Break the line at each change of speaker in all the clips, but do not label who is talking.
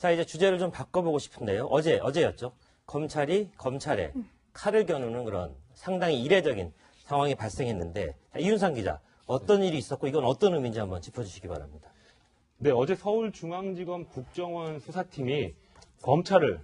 자, 이제 주제를 좀 바꿔보고 싶은데요. 어제였죠. 검찰이 검찰에 칼을 겨누는 그런 상당히 이례적인 상황이 발생했는데, 자, 이윤상 기자, 어떤 일이 있었고 이건 어떤 의미인지 한번 짚어주시기 바랍니다.
네, 어제 서울중앙지검 국정원 수사팀이 검찰을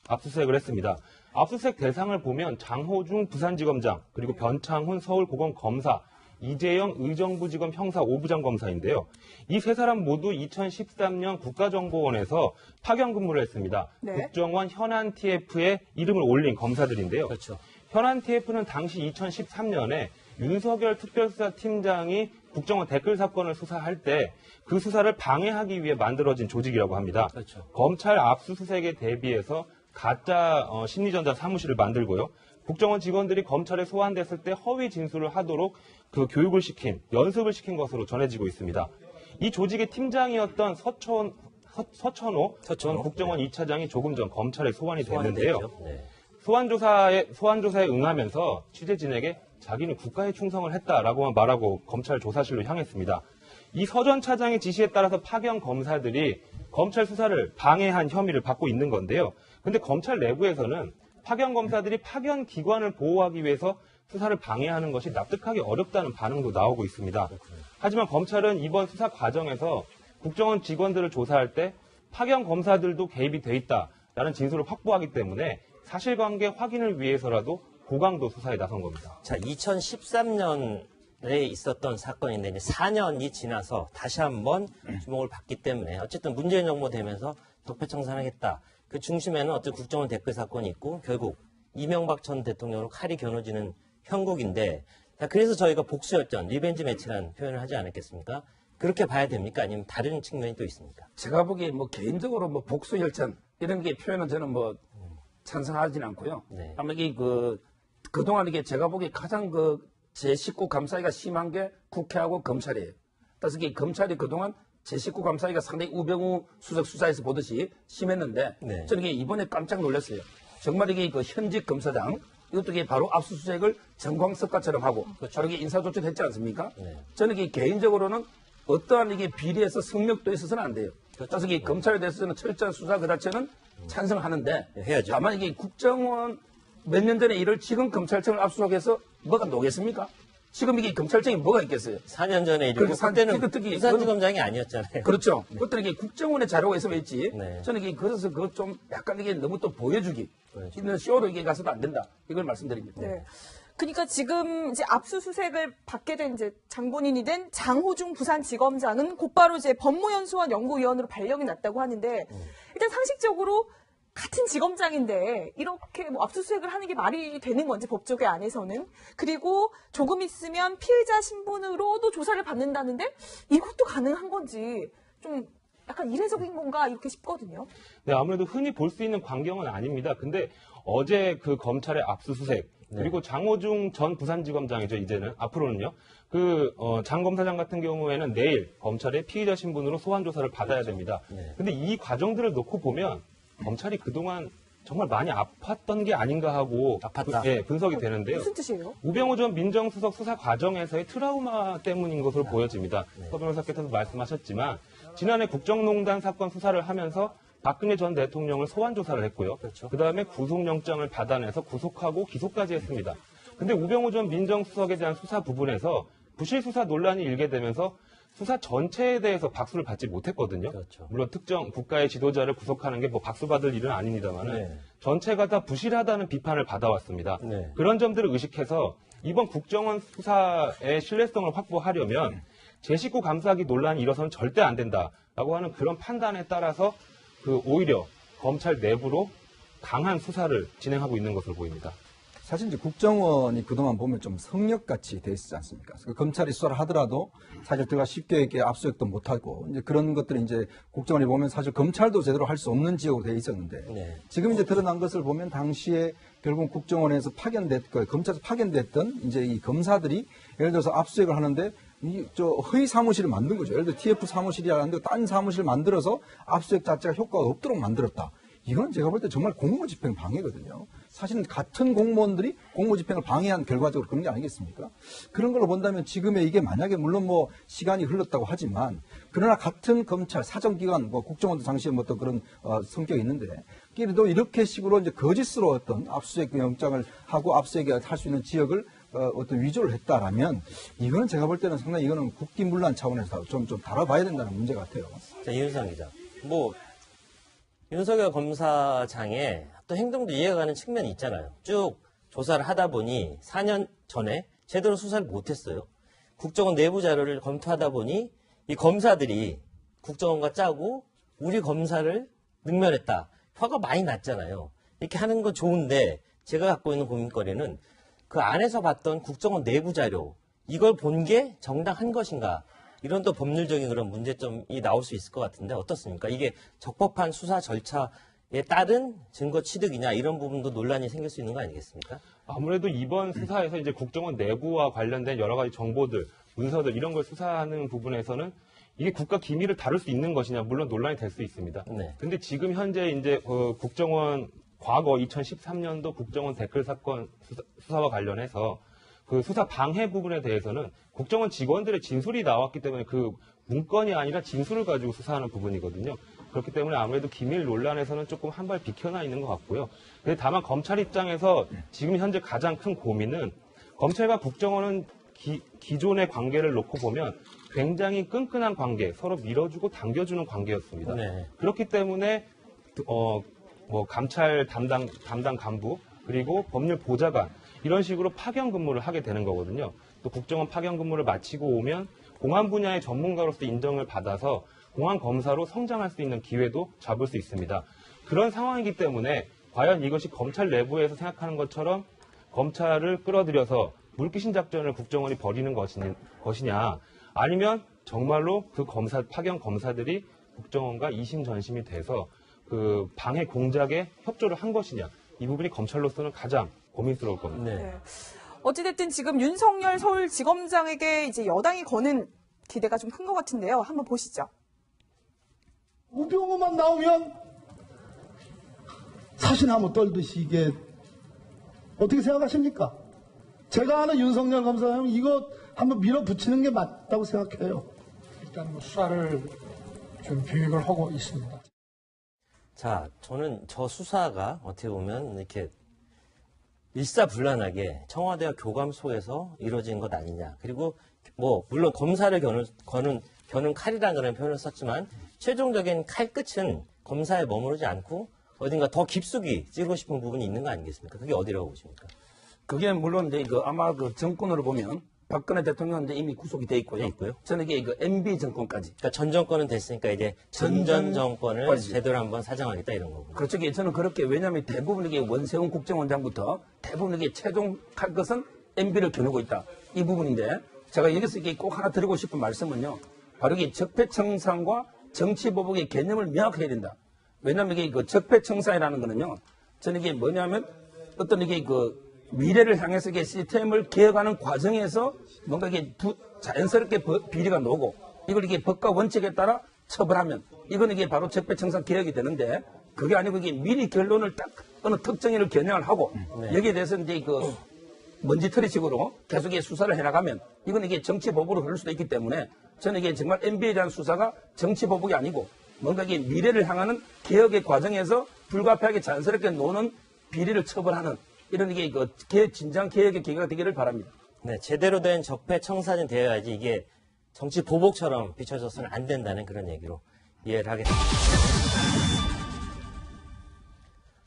압수수색을 했습니다. 압수수색 대상을 보면 장호중 부산지검장, 그리고 변창훈 서울고검검사, 이재영 의정부지검 형사 5부장 검사인데요. 이 세 사람 모두 2013년 국가정보원에서 파견 근무를 했습니다.
네.
국정원 현안 TF에 이름을 올린 검사들인데요.
그렇죠.
현안 TF는 당시 2013년에 윤석열 특별수사팀장이 국정원 댓글 사건을 수사할 때 그 수사를 방해하기 위해 만들어진 조직이라고 합니다.
그렇죠.
검찰 압수수색에 대비해서 가짜 심리전자 사무실을 만들고요. 국정원 직원들이 검찰에 소환됐을 때 허위 진술을 하도록 그 교육을 시킨, 연습을 시킨 것으로 전해지고 있습니다. 이 조직의 팀장이었던 서천호 전 국정원 2차장이 조금 전 검찰에 소환이 됐는데요.
네.
소환조사에 응하면서 취재진에게 자기는 국가에 충성을 했다라고만 말하고 검찰 조사실로 향했습니다. 이 서 전 차장의 지시에 따라서 파견 검사들이 검찰 수사를 방해한 혐의를 받고 있는 건데요. 근데 검찰 내부에서는 파견 검사들이 파견 기관을 보호하기 위해서 수사를 방해하는 것이 납득하기 어렵다는 반응도 나오고 있습니다. 하지만 검찰은 이번 수사 과정에서 국정원 직원들을 조사할 때 파견 검사들도 개입이 돼 있다라는 진술을 확보하기 때문에 사실관계 확인을 위해서라도 고강도 수사에 나선 겁니다.
자, 2013년에 있었던 사건인데 이제 4년이 지나서 다시 한번 주목을 받기 때문에 어쨌든 문재인 정부 되면서 적폐청산하겠다. 그 중심에는 어떤 국정원 댓글 사건이 있고 결국 이명박 전 대통령으로 칼이 겨누지는 형국인데, 자, 그래서 저희가 복수열전, 리벤지 매치라는 표현을 하지 않았겠습니까? 그렇게 봐야 됩니까? 아니면 다른 측면이 또 있습니까?
제가 보기에 뭐 개인적으로 뭐 복수열전 이런 게 표현은 저는 뭐 찬성하진 않고요.
네.
아마 이게 그동안 이게 제가 보기에 가장 제19 감사위가 심한 게 국회하고 검찰이에요. 그래서 이게 검찰이 그동안 제19 감사위가 상당히 우병우 수석 수사에서 보듯이 심했는데
네.
저는 이게 이번에 깜짝 놀랐어요. 정말 이게 현직 검사장 이것도 이게 바로 압수수색을 정광석과처럼 하고 바로 이게 인사조치를 했지 않습니까?
네.
저는 이게 개인적으로는 어떠한 이게 비리에서 성역도 있어서는 안 돼요. 그래서 이게 검찰에 대해서는 철저한 수사 그 자체는 찬성하는데
해야죠.
다만 이게 국정원 몇 년 전에 일을 지금 검찰청을 압수수색해서 뭐가 녹겠습니까? 지금 이게 검찰청이 뭐가 있겠어요?
4년 전에 일이고
그러니까
그때는
특히
부산지검장이 아니었잖아요.
그렇죠. 그때는 이게 국정원의 자료가 있으면 있지.
네.
저는 이게 그래서 그거 좀 약간 이게 너무 또 보여주기. 있는 쇼로 이게 가서도 안 된다. 이걸 말씀드립니다.
네. 그러니까 지금 이제 압수수색을 받게 된 이제 장본인이 된 장호중 부산지검장은 곧바로 이제 법무연수원 연구위원으로 발령이 났다고 하는데 일단 상식적으로 같은 지검장인데 이렇게 뭐 압수수색을 하는 게 말이 되는 건지 법조계 안에서는, 그리고 조금 있으면 피의자 신분으로도 조사를 받는다는데 이것도 가능한 건지 좀 약간 이례적인 건가 이렇게 싶거든요.
네, 아무래도 흔히 볼 수 있는 광경은 아닙니다. 근데 어제 그 검찰의 압수수색, 그리고 장호중 전 부산지검장이죠, 이제는. 앞으로는요. 장 검사장 같은 경우에는 내일 검찰의 피의자 신분으로 소환조사를 받아야 됩니다. 근데 이 과정들을 놓고 보면 검찰이 그동안 정말 많이 아팠던 게 아닌가 하고 분석이 되는데요.
무슨 뜻이에요?
우병우 전 민정수석 수사 과정에서의 트라우마 때문인 것으로 보여집니다. 서 변호사께서도 말씀하셨지만 지난해 국정농단 사건 수사를 하면서 박근혜 전 대통령을 소환 조사를 했고요.
그렇죠.
그다음에 구속영장을 받아내서 구속하고 기소까지 했습니다. 근데 우병우 전 민정수석에 대한 수사 부분에서 부실 수사 논란이 일게 되면서 수사 전체에 대해서 박수를 받지 못했거든요.
그렇죠.
물론 특정 국가의 지도자를 구속하는 게 뭐 박수 받을 일은 아닙니다만
네.
전체가 다 부실하다는 비판을 받아왔습니다.
네.
그런 점들을 의식해서 이번 국정원 수사의 신뢰성을 확보하려면 제19 감사기 논란이 일어서는 절대 안 된다라고 하는 그런 판단에 따라서 오히려 검찰 내부로 강한 수사를 진행하고 있는 것으로 보입니다.
사실 이제 국정원이 그동안 보면 좀 성역같이 돼 있지 않습니까? 그래서 검찰이 수사를 하더라도 사실 들어가 쉽게 이렇게 압수수색도 못하고 이제 그런 것들이 이제 국정원이 보면 사실 검찰도 제대로 할 수 없는 지역으로 돼 있었는데
네.
지금 이제 드러난 것을 보면 당시에 결국 국정원에서 검찰에서 파견됐던 이제 이 검사들이 예를 들어서 압수수색을 하는데 허위 사무실을 만든 거죠. 예를 들어 TF 사무실이라는데 딴 사무실을 만들어서 압수수색 자체가 효과가 없도록 만들었다. 이건 제가 볼 때 정말 공무집행 방해거든요. 사실은 같은 공무원들이 공무집행을 방해한 결과적으로 그런 게 아니겠습니까? 그런 걸로 본다면 지금의 이게 만약에 물론 뭐 시간이 흘렀다고 하지만 그러나 같은 검찰 사정기관 뭐 국정원도 당시에 뭐 어떤 그런 성격이 있는데 그래도 이렇게 식으로 이제 거짓으로 어떤 압수수색 영장을 하고 압수수색을 할 수 있는 지역을 어떤 위조를 했다라면 이거는 제가 볼 때는 상당히 이거는 국기문란 차원에서 좀 다뤄봐야 된다는 문제 같아요.
자, 이윤상 기자. 뭐 윤석열 검사장의 또 행동도 이해가 가는 측면이 있잖아요. 쭉 조사를 하다 보니 4년 전에 제대로 수사를 못했어요. 국정원 내부 자료를 검토하다 보니 이 검사들이 국정원과 짜고 우리 검사를 능멸했다. 화가 많이 났잖아요. 이렇게 하는 건 좋은데 제가 갖고 있는 고민거리는 그 안에서 봤던 국정원 내부 자료 이걸 본 게 정당한 것인가? 이런 또 법률적인 그런 문제점이 나올 수 있을 것 같은데 어떻습니까? 이게 적법한 수사 절차에 따른 증거 취득이냐 이런 부분도 논란이 생길 수 있는 거 아니겠습니까?
아무래도 이번 수사에서 이제 국정원 내부와 관련된 여러 가지 정보들, 문서들 이런 걸 수사하는 부분에서는 이게 국가 기밀을 다룰 수 있는 것이냐 물론 논란이 될 수 있습니다.
네.
근데 지금 현재 이제 국정원 과거 2013년도 국정원 댓글 사건 수사와 관련해서 그 수사 방해 부분에 대해서는 국정원 직원들의 진술이 나왔기 때문에 그 문건이 아니라 진술을 가지고 수사하는 부분이거든요. 그렇기 때문에 아무래도 기밀 논란에서는 조금 한 발 비켜나 있는 것 같고요. 근데 다만 검찰 입장에서 지금 현재 가장 큰 고민은 검찰과 국정원은 기존의 관계를 놓고 보면 굉장히 끈끈한 관계, 서로 밀어주고 당겨주는 관계였습니다.
네.
그렇기 때문에 뭐 감찰 담당 간부 그리고 법률 보좌관 이런 식으로 파견 근무를 하게 되는 거거든요. 또 국정원 파견 근무를 마치고 오면 공안 분야의 전문가로서 인정을 받아서 공안 검사로 성장할 수 있는 기회도 잡을 수 있습니다. 그런 상황이기 때문에 과연 이것이 검찰 내부에서 생각하는 것처럼 검찰을 끌어들여서 물귀신 작전을 국정원이 벌이는 것이냐 아니면 정말로 그 파견 검사들이 국정원과 이심전심이 돼서 그 방해 공작에 협조를 한 것이냐 이 부분이 검찰로서는 가장 고민스러울 겁니다.
네.
네. 어찌됐든 지금 윤석열 서울지검장에게 이제 여당이 거는 기대가 좀 큰 것 같은데요. 한번 보시죠.
우병우만 나오면 사시나무 떨듯이 이게 어떻게 생각하십니까? 제가 아는 윤석열 검사장은 이거 한번 밀어붙이는 게 맞다고 생각해요.
일단 뭐 수사를 좀 계획을 하고 있습니다.
자, 저는 저 수사가 어떻게 보면 이렇게 일사불란하게 청와대와 교감 속에서 이루어진 것 아니냐. 그리고 뭐 물론 검사를 겨눈 칼이라는 그런 표현을 썼지만 최종적인 칼 끝은 검사에 머무르지 않고 어딘가 더 깊숙이 찌르고 싶은 부분이 있는 거 아니겠습니까? 그게 어디라고 보십니까?
그게 물론 이제 아마 그 정권으로 보면 박근혜 대통령은 이제 이미 구속이 돼 있고요.
돼 있고요.
저는 이게 MB 정권까지.
그러니까 전 정권은 됐으니까 이제 전전 정권을
전전까지.
제대로 한번 사정하겠다 이런 거고.
그렇죠. 저는 그렇게 왜냐하면 대부분 이게 원세훈 국정원장부터 대부분 이게 최종할 것은 MB를 겨누고 있다. 이 부분인데 제가 여기서 이게 꼭 하나 드리고 싶은 말씀은요. 바로 이게 적폐청산과 정치보복의 개념을 명확히 해야 된다. 왜냐하면 이게 그 적폐청산이라는 거는요. 저는 이게 뭐냐면 어떤 이게 그 미래를 향해서 이게 시스템을 개혁하는 과정에서 뭔가 이게 자연스럽게 비리가 나오고 이걸 이게 법과 원칙에 따라 처벌하면 이건 이게 바로 적폐청산 개혁이 되는데 그게 아니고 이게 미리 결론을 딱 어느 특정인을 겨냥을 하고 여기에 대해서 이제 그 먼지털이식으로 계속 이게 수사를 해나가면 이건 이게 정치보복으로 흐를 수도 있기 때문에 저는 이게 정말 MB에 대한 수사가 정치보복이 아니고 뭔가 이게 미래를 향하는 개혁의 과정에서 불가피하게 자연스럽게 노는 비리를 처벌하는 이런 이게 그 진정 개혁의 계기가 되기를 바랍니다.
네, 제대로 된 적폐 청산이 되어야지 이게 정치 보복처럼 비춰져서는 안 된다는 그런 얘기로 이해를 하겠습니다.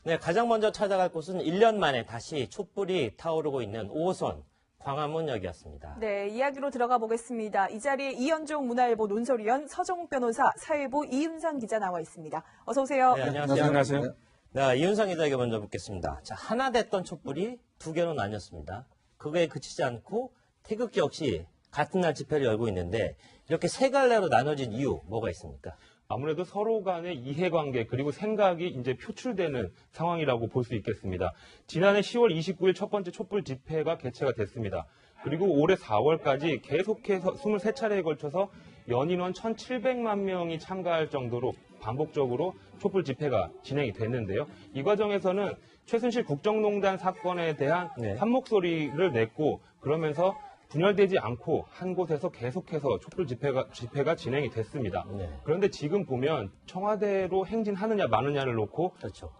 네, 가장 먼저 찾아갈 곳은 1년 만에 다시 촛불이 타오르고 있는 5호선 광화문역이었습니다.
네, 이야기로 들어가 보겠습니다. 이 자리에 이현종 문화일보 논설위원, 서정욱 변호사, 사회부 이윤상 기자 나와 있습니다. 어서 오세요.
네, 안녕하세요.
안녕하세요.
네, 이윤상 기자에게 먼저 묻겠습니다. 자, 하나 됐던 촛불이 두 개로 나뉘었습니다. 그거에 그치지 않고 태극기 역시 같은 날 집회를 열고 있는데 이렇게 세 갈래로 나눠진 이유 뭐가 있습니까?
아무래도 서로 간의 이해관계 그리고 생각이 이제 표출되는 상황이라고 볼 수 있겠습니다. 지난해 10월 29일 첫 번째 촛불 집회가 개최가 됐습니다. 그리고 올해 4월까지 계속해서 23차례에 걸쳐서 연인원 1,700만 명이 참가할 정도로 반복적으로 촛불 집회가 진행이 됐는데요. 이 과정에서는 최순실 국정농단 사건에 대한
네.
한 목소리를 냈고 그러면서 분열되지 않고 한 곳에서 계속해서 촛불 집회가 진행이 됐습니다.
네.
그런데 지금 보면 청와대로 행진하느냐 마느냐를 놓고
그렇죠.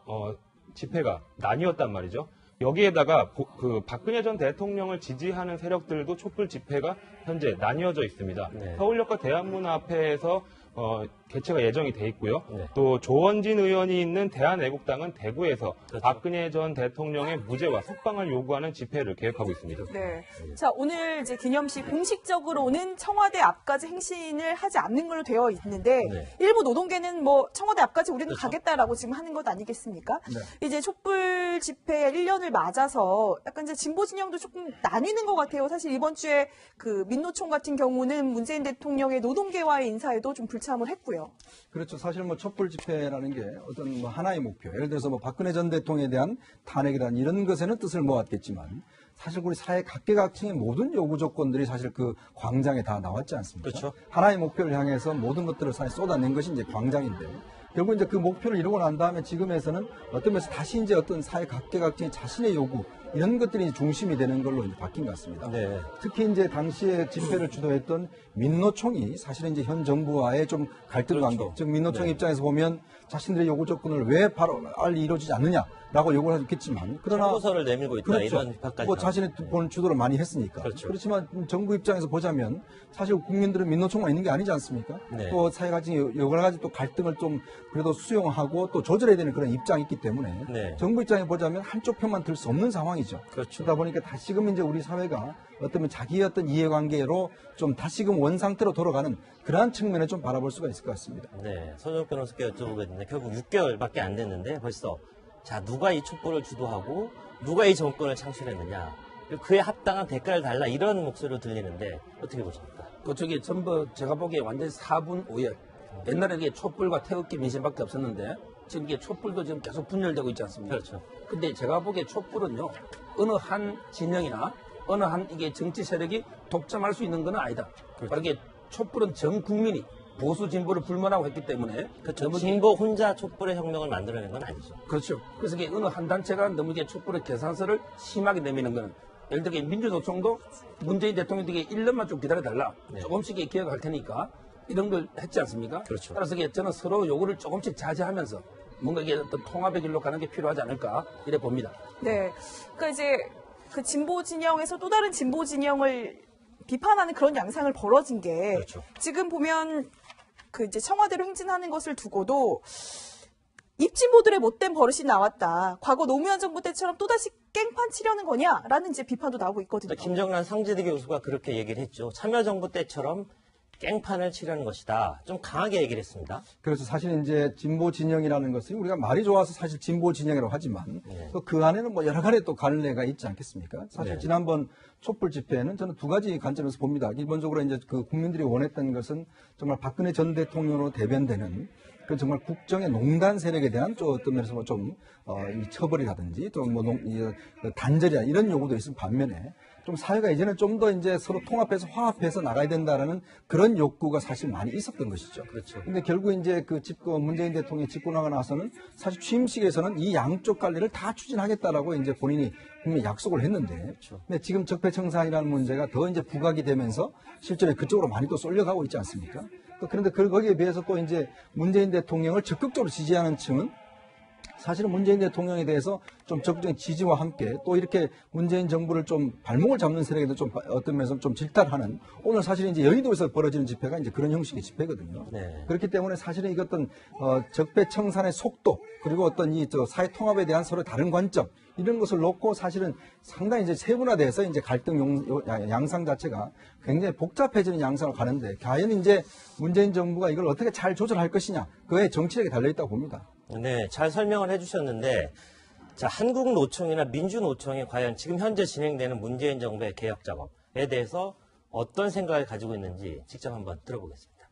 집회가 나뉘었단 말이죠. 여기에다가 박근혜 전 대통령을 지지하는 세력들도 촛불 집회가 현재 나뉘어져 있습니다.
네.
서울역과 대한문 앞에서 개최가 예정이 돼 있고요.
네.
또 조원진 의원이 있는 대한애국당은 대구에서
그렇죠.
박근혜 전 대통령의 무죄와 석방을 요구하는 집회를 계획하고 있습니다.
네. 자, 오늘 이제 기념식 공식적으로는 청와대 앞까지 행신을 하지 않는 걸로 되어 있는데
네.
일부 노동계는 뭐 청와대 앞까지 우리는
그렇죠.
가겠다라고 지금 하는 것 아니겠습니까?
네.
이제 촛불 집회 1년을 맞아서 약간 이제 진보 진영도 조금 나뉘는 것 같아요. 사실 이번 주에 그 민노총 같은 경우는 문재인 대통령의 노동계와의 인사에도 좀 불참을 했고요.
그렇죠. 사실 뭐 촛불 집회라는 게 어떤 뭐 하나의 목표, 예를 들어서 뭐 박근혜 전 대통령에 대한 탄핵이란 이런 것에는 뜻을 모았겠지만 사실 우리 사회 각계각층의 모든 요구 조건들이 사실 그 광장에 다 나왔지 않습니까?
그렇죠.
하나의 목표를 향해서 모든 것들을 사실 쏟아낸 것이 이제 광장인데 결국 이제 그 목표를 이루고 난 다음에 지금에서는 어떤 면에서 다시 이제 어떤 사회 각계각층의 자신의 요구 이런 것들이 중심이 되는 걸로 이제 바뀐 것 같습니다.
네.
특히 이제 당시에 집회를 주도했던 민노총이 사실은 이제 현 정부와의 좀 갈등 관계,
그렇죠.
즉 민노총
네.
입장에서 보면 자신들의 요구 조건을 왜 바로 빨리 이루어지지 않느냐라고 요구를 하겠지만 그러나
청구서를 내밀고 있다
그렇죠.
이런 비판까지
뭐
나오고.
자신의 본 주도를 많이 했으니까.
그렇죠.
그렇지만 정부 입장에서 보자면 사실 국민들은 민노총만 있는 게 아니지 않습니까?
네.
또 사회가지 여러 가지 또 갈등을 좀 그래도 수용하고 또 조절해야 되는 그런 입장이 있기 때문에
네.
정부 입장에 보자면 한쪽 편만 들 수 없는 상황이죠.
그렇죠.
그러다 보니까 다시금 이제 우리 사회가 어떤 자기의 어떤 이해관계로 좀 다시금 원상태로 돌아가는 그러한 측면에 좀 바라볼 수가 있을 것 같습니다.
네, 손정욱 변호사께 여쭤보겠는데 결국 6개월밖에 안 됐는데 벌써 자 누가 이 촛불을 주도하고 누가 이 정권을 창출했느냐 그에 합당한 대가를 달라 이런 목소리로 들리는데 어떻게 보십니까?
그쪽이 전부 제가 보기에 완전히 4분 5열. 옛날에 이게 촛불과 태극기 민심밖에 없었는데 지금 이게 촛불도 지금 계속 분열되고 있지 않습니까?
그렇죠.
근데 제가 보기에 촛불은요 어느 한 진영이나 어느 한 이게 정치 세력이 독점할 수 있는 건 아니다. 바로 이게 촛불은 전 국민이 보수 진보를 불문하고 했기 때문에
그렇죠. 진보 혼자 촛불의 혁명을 만들어낸 건 아니죠.
그렇죠. 그래서 이게 어느 한 단체가 너무 이게 촛불의 계산서를 심하게 내미는 거는 예를 들어 민주노총도 문재인 대통령에게 1년만 좀 기다려달라.
네.
조금씩 기획할 테니까 이런 걸 했지 않습니까?
그렇죠.
따라서 이게 저는 서로 요구를 조금씩 자제하면서 뭔가 이게 어떤 통합의 길로 가는 게 필요하지 않을까 이래 봅니다.
네. 그러니까 이제 그 진보 진영에서 또 다른 진보 진영을 비판하는 그런 양상을 벌어진 게
그렇죠.
지금 보면 그 이제 청와대로 행진하는 것을 두고도 입진보들의 못된 버릇이 나왔다. 과거 노무현 정부 때처럼 또다시 깽판 치려는 거냐라는 이제 비판도 나오고 있거든요.
김정란 상지대 교수가 그렇게 얘기를 했죠. 참여정부 때처럼 깽판을 치려는 것이다. 좀 강하게 얘기를 했습니다.
그래서 사실 이제 진보 진영이라는 것은 우리가 말이 좋아서 사실 진보 진영이라고 하지만
네.
또 그 안에는 뭐 여러 가지 또 갈래가 있지 않겠습니까? 사실
네.
지난번 촛불 집회는 저는 두 가지 관점에서 봅니다. 기본적으로 이제 그 국민들이 원했던 것은 정말 박근혜 전 대통령으로 대변되는 그 정말 국정의 농단 세력에 대한 좀 어떤 면에서 좀 이 처벌이라든지 또 뭐 단절이나 이런 요구도 있을 반면에 좀 사회가 이제는 좀 더 이제 서로 통합해서 화합해서 나가야 된다라는 그런 욕구가 사실 많이 있었던 것이죠.
그렇죠.
근데 결국 이제 그 문재인 대통령이 집권하고 나서는 사실 취임식에서는 이 양쪽 갈래를 다 추진하겠다라고 이제 본인이 분명히 약속을 했는데. 근데 지금 적폐청산이라는 문제가 더 이제 부각이 되면서 실제로 그쪽으로 많이 또 쏠려가고 있지 않습니까? 또 그런데 거기에 비해서 또 이제 문재인 대통령을 적극적으로 지지하는 층은 사실은 문재인 대통령에 대해서 좀 적극적인 지지와 함께 또 이렇게 문재인 정부를 좀 발목을 잡는 세력에도 좀 어떤 면에서 좀 질타하는 오늘 사실은 이제 여의도에서 벌어지는 집회가 이제 그런 형식의 집회거든요.
네.
그렇기 때문에 사실은 이 어떤 적폐청산의 속도 그리고 어떤 이 사회 통합에 대한 서로 다른 관점 이런 것을 놓고 사실은 상당히 이제 세분화돼서 이제 갈등 양상 자체가 굉장히 복잡해지는 양상을 가는데 과연 이제 문재인 정부가 이걸 어떻게 잘 조절할 것이냐 그의 정치력이 달려있다고 봅니다.
네, 잘 설명을 해주셨는데, 자, 한국노총이나 민주노총이 과연 지금 현재 진행되는 문재인 정부의 개혁 작업에 대해서 어떤 생각을 가지고 있는지 직접 한번 들어보겠습니다.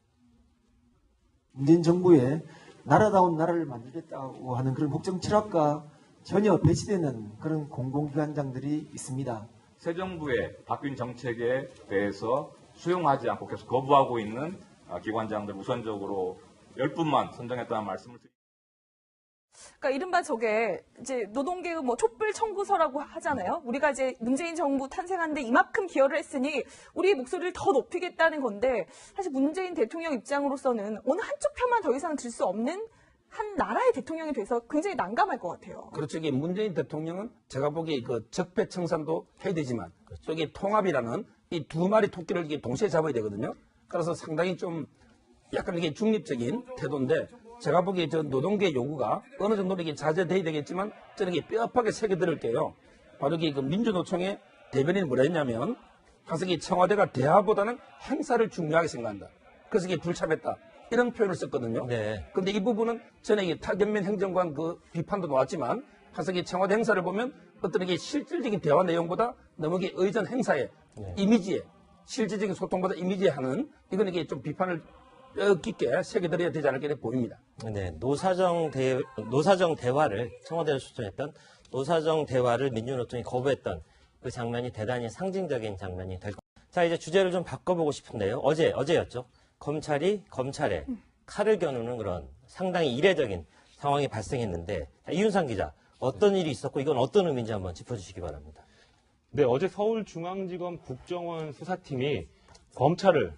문재인 정부의 나라다운 나라를 만들겠다고 하는 그런 국정 철학과 전혀 배치되는 그런 공공기관장들이 있습니다.
새 정부의 바뀐 정책에 대해서 수용하지 않고 계속 거부하고 있는 기관장들 우선적으로 10분만 선정했다는 말씀을 드립니다.
그러니까 이른바 저게 이제 노동계의 뭐 촛불 청구서라고 하잖아요. 우리가 이제 문재인 정부 탄생하는데 이만큼 기여를 했으니 우리의 목소리를 더 높이겠다는 건데 사실 문재인 대통령 입장으로서는 어느 한쪽 편만 더 이상 들 수 없는 한 나라의 대통령이 돼서 굉장히 난감할 것 같아요.
그렇죠. 이게 문재인 대통령은 제가 보기에 그 적폐청산도 해야 되지만 또 이게 통합이라는 이 두 마리 토끼를 이게 동시에 잡아야 되거든요. 그래서 상당히 좀 약간 이게 중립적인 태도인데 제가 보기에 저 노동계 요구가 어느 정도는 이게 자제돼야 되겠지만 저는 이게 뼈아프게 새겨들을게요. 바로 이게 그 민주노총의 대변인이 뭐라 했냐면 항상 이 청와대가 대화보다는 행사를 중요하게 생각한다. 그래서 이게 불참했다. 이런 표현을 썼거든요.
네.
근데 이 부분은 전에 이 타견민 행정관 그 비판도 나왔지만 항상 이 청와대 행사를 보면 어떤 이게 실질적인 대화 내용보다 너무 이게 의전 행사에 이미지에 실질적인 소통보다 이미지에 하는 이건 이게 좀 비판을 깊게 새겨들어야 되지 않을까 보입니다.
네, 노사정 대화를 청와대를 초청했던 노사정 대화를 민주노총이 거부했던 그 장면이 대단히 상징적인 장면이 될 겁니다. 자, 이제 주제를 좀 바꿔보고 싶은데요. 어제였죠. 검찰이 검찰에 칼을 겨누는 그런 상당히 이례적인 상황이 발생했는데 이윤상 기자, 어떤 일이 있었고 이건 어떤 의미인지 한번 짚어주시기 바랍니다.
네, 어제 서울중앙지검 국정원 수사팀이 검찰을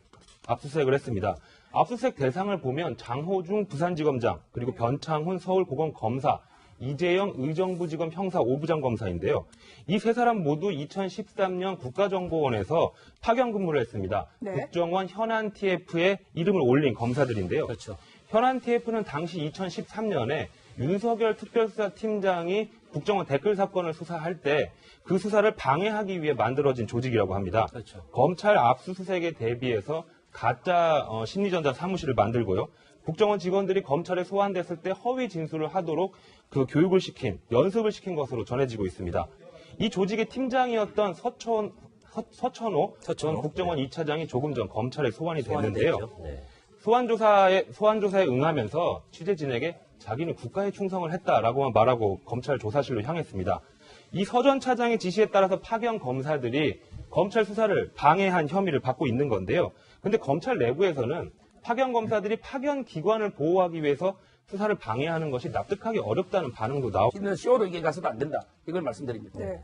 압수수색을 했습니다. 압수수색 대상을 보면 장호중 부산지검장, 그리고 변창훈 서울고검검사, 이재영 의정부지검 형사 5부장 검사인데요. 이 세 사람 모두 2013년 국가정보원에서 파견 근무를 했습니다.
네.
국정원 현안 TF에 이름을 올린 검사들인데요.
그렇죠.
현안 TF는 당시 2013년에 윤석열 특별수사팀장이 국정원 댓글 사건을 수사할 때 그 수사를 방해하기 위해 만들어진 조직이라고 합니다.
그렇죠.
검찰 압수수색에 대비해서 가짜 심리전자 사무실을 만들고요. 국정원 직원들이 검찰에 소환됐을 때 허위 진술을 하도록 그 교육을 시킨, 연습을 시킨 것으로 전해지고 있습니다. 이 조직의 팀장이었던 서천호 전 국정원 2차장이 조금 전 검찰에 소환이 됐는데요.
네.
소환조사에 응하면서 취재진에게 자기는 국가에 충성을 했다라고만 말하고 검찰 조사실로 향했습니다. 이 서 전 차장의 지시에 따라서 파견 검사들이 검찰 수사를 방해한 혐의를 받고 있는 건데요. 근데 검찰 내부에서는 파견 검사들이 파견 기관을 보호하기 위해서 수사를 방해하는 것이 납득하기 어렵다는 반응도 나오고
이는 쇼로 이게 가서도 안 된다. 이걸 말씀드립니다.
네.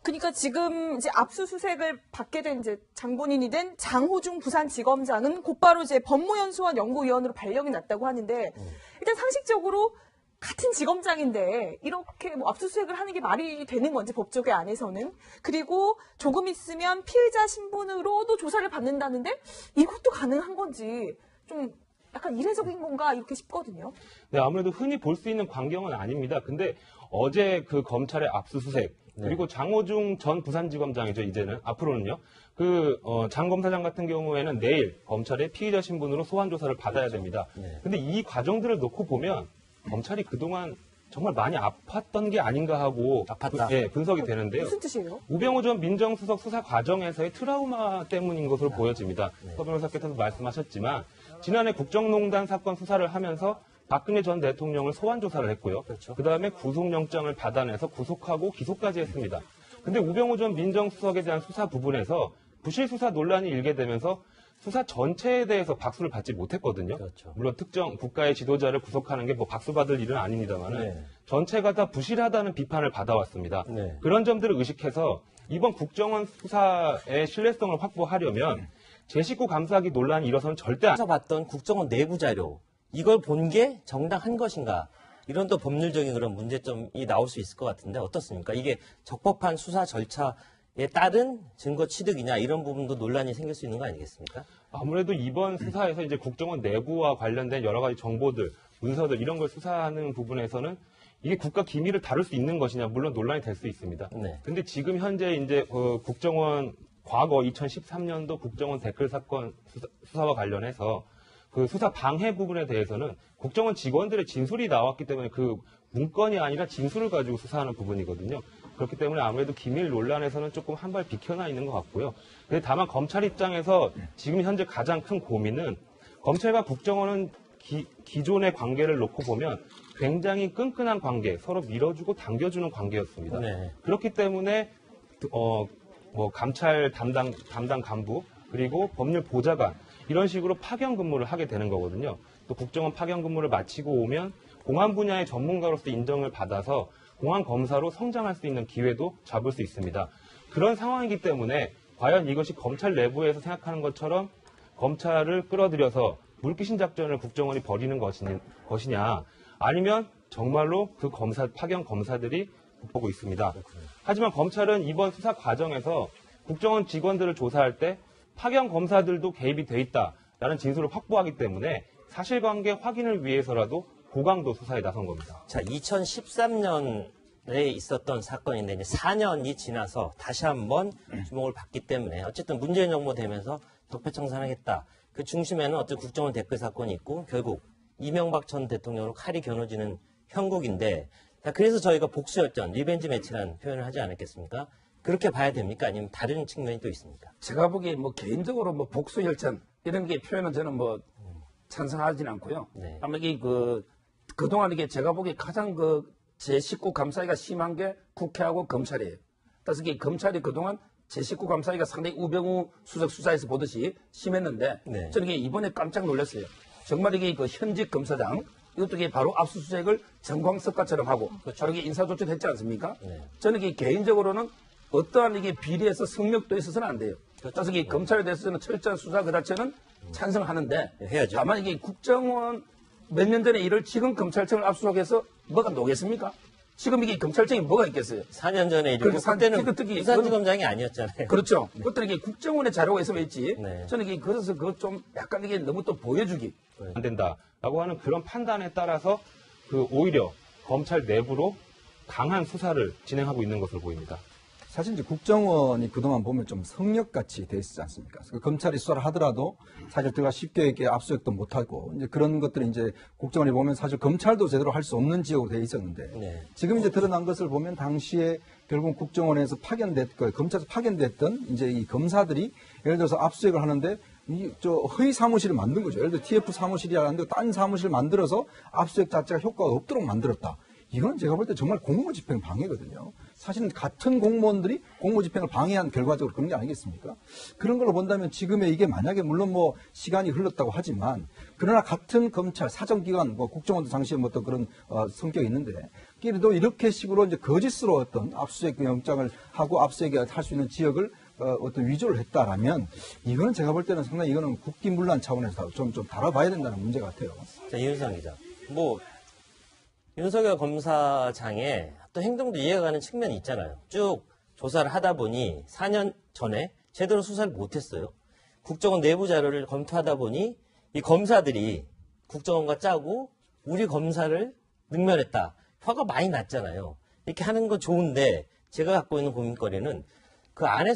그러니까 지금 이제 압수수색을 받게 된 이제 장본인이 된 장호중 부산지검장은 곧바로 이제 법무연수원 연구위원으로 발령이 났다고 하는데 일단 상식적으로 같은 지검장인데 이렇게 뭐 압수수색을 하는 게 말이 되는 건지 법조계 안에서는 그리고 조금 있으면 피의자 신분으로도 조사를 받는다는데 이것도 가능한 건지 좀 약간 이례적인 건가 이렇게 싶거든요.
네, 아무래도 흔히 볼 수 있는 광경은 아닙니다. 근데 어제 그 검찰의 압수수색 그리고 장호중 전 부산지검장이죠. 이제는 앞으로는요. 장 검사장 같은 경우에는 내일 검찰의 피의자 신분으로 소환 조사를 받아야 됩니다. 근데 이 과정들을 놓고 보면 검찰이 그동안 정말 많이 아팠던 게 아닌가 하고 분석이 되는데요.
무슨 뜻이에요?
우병우 전 민정수석 수사 과정에서의 트라우마 때문인 것으로 보여집니다. 서 변호사께서도 말씀하셨지만 지난해 국정농단 사건 수사를 하면서 박근혜 전 대통령을 소환 조사를 했고요.
그렇죠.
그다음에 구속영장을 받아내서 구속하고 기소까지 했습니다. 근데 우병우 전 민정수석에 대한 수사 부분에서 부실 수사 논란이 일게 되면서 수사 전체에 대해서 박수를 받지 못했거든요.
그렇죠.
물론 특정 국가의 지도자를 구속하는 게 뭐 박수 받을 일은 아닙니다만
네.
전체가 다 부실하다는 비판을 받아왔습니다.
네.
그런 점들을 의식해서 이번 국정원 수사의 신뢰성을 확보하려면 제19 감사기 논란이 일어서는 절대
서 봤던 국정원 내부 자료 이걸 본 게 정당한 것인가? 이런 또 법률적인 그런 문제점이 나올 수 있을 것 같은데 어떻습니까? 이게 적법한 수사 절차에 따른 증거 취득이냐 이런 부분도 논란이 생길 수 있는 거 아니겠습니까?
아무래도 이번 수사에서 이제 국정원 내부와 관련된 여러 가지 정보들, 문서들 이런 걸 수사하는 부분에서는 이게 국가 기밀을 다룰 수 있는 것이냐 물론 논란이 될 수 있습니다.
네.
근데 지금 현재 이제 국정원 과거 2013년도 국정원 댓글 사건 수사와 관련해서 그 수사 방해 부분에 대해서는 국정원 직원들의 진술이 나왔기 때문에 그 문건이 아니라 진술을 가지고 수사하는 부분이거든요. 그렇기 때문에 아무래도 기밀 논란에서는 조금 한 발 비켜나 있는 것 같고요. 근데 다만 검찰 입장에서 지금 현재 가장 큰 고민은 검찰과 국정원은 기존의 관계를 놓고 보면 굉장히 끈끈한 관계, 서로 밀어주고 당겨주는 관계였습니다.
네.
그렇기 때문에 감찰 담당 간부 그리고 법률 보좌관 이런 식으로 파견 근무를 하게 되는 거거든요. 또 국정원 파견 근무를 마치고 오면 공안 분야의 전문가로서 인정을 받아서 공안 검사로 성장할 수 있는 기회도 잡을 수 있습니다. 그런 상황이기 때문에 과연 이것이 검찰 내부에서 생각하는 것처럼 검찰을 끌어들여서 물귀신 작전을 국정원이 벌이는 것이냐, 아니면 정말로 그 파견 검사들이 보고 있습니다. 하지만 검찰은 이번 수사 과정에서 국정원 직원들을 조사할 때 파견 검사들도 개입이 돼 있다라는 진술을 확보하기 때문에 사실관계 확인을 위해서라도 고강도 수사에 나선 겁니다.
자, 2013년에 있었던 사건인데 이제 4년이 지나서 다시 한번 주목을 받기 때문에 어쨌든 문재인 정부 되면서 적폐청산하겠다. 그 중심에는 어떤 국정원 댓글 사건이 있고 결국 이명박 전 대통령으로 칼이 겨눠지는 형국인데, 자, 그래서 저희가 복수열전, 리벤지 매치라는 표현을 하지 않았겠습니까? 그렇게 봐야 됩니까? 아니면 다른 측면이 또 있습니까?
제가 보기에 뭐 개인적으로 뭐 복수열전 이런 게 표현은 저는 뭐 찬성하지는 않고요.
네.
아마 이게 그동안 이게 제가 보기에 가장 제19 감사위가 심한 게 국회하고 검찰이에요. 그래서 이게 검찰이 그동안 제19 감사위가 상당히 우병우 수석 수사에서 보듯이 심했는데
네.
저는 이게 이번에 깜짝 놀랐어요. 정말 이게 현직 검사장 이것도 이게 바로 압수수색을 정광석과처럼 하고 바로 이게 인사조치를 했지 않습니까?
네.
저는 이게 개인적으로는 어떠한 이게 비리에서 성역도 있어서는 안 돼요. 그래서 이게 검찰에 대해서는 철저한 수사 그 자체는 찬성하는데
해야죠.
다만 이게 국정원 몇 년 전에 일을 지금 검찰청을 압수수색해서 뭐가 녹겠습니까? 지금 이게 검찰청이 뭐가 있겠어요?
4년 전에 이르고
그러니까
그때는
특히
부산지검장이 아니었잖아요.
그렇죠. 그것도 이게 국정원의 자료가 있으면 있지.
네.
저는 이게 그래서 그거 좀 약간 이게 너무 또 보여주기.
안 된다라고 하는 그런 판단에 따라서 오히려 검찰 내부로 강한 수사를 진행하고 있는 것으로 보입니다.
사실 이제 국정원이 그동안 보면 좀 성역같이 돼 있지 않습니까? 그래서 검찰이 수사를 하더라도 사실 들어가 쉽게 이렇게 압수수색도 못하고 이제 그런 것들이 이제 국정원이 보면 사실 검찰도 제대로 할 수 없는 지역으로 돼 있었는데
네.
지금 이제 드러난 것을 보면 당시에 결국 국정원에서 검찰에서 파견됐던 이제 이 검사들이 예를 들어서 압수수색을 하는데 허위 사무실을 만든 거죠. 예를 들어 TF 사무실이라는데 딴 사무실을 만들어서 압수수색 자체가 효과가 없도록 만들었다. 이건 제가 볼 때 정말 공무집행 방해거든요. 사실은 같은 공무원들이 공무집행을 방해한 결과적으로 그런 게 아니겠습니까? 그런 걸로 본다면 지금의 이게 만약에 물론 뭐 시간이 흘렀다고 하지만 그러나 같은 검찰, 사정기관, 뭐 국정원도 당시에 뭐 어떤 그런 성격이 있는데 그래도 이렇게 식으로 이제 거짓으로 어떤 압수수색 영장을 하고 압수수색을 할 수 있는 지역을 어떤 위조를 했다라면 이거는 제가 볼 때는 상당히 이거는 국기문란 차원에서 좀 다뤄봐야 된다는 문제 같아요.
자, 이윤상 기자. 윤석열 검사장의 또 행동도 이해가 가는 측면이 있잖아요. 쭉 조사를 하다 보니 4년 전에 제대로 수사를 못했어요. 국정원 내부 자료를 검토하다 보니 이 검사들이 국정원과 짜고 우리 검사를 능멸했다. 화가 많이 났잖아요. 이렇게 하는 건 좋은데 제가 갖고 있는 고민거리는 그 안에서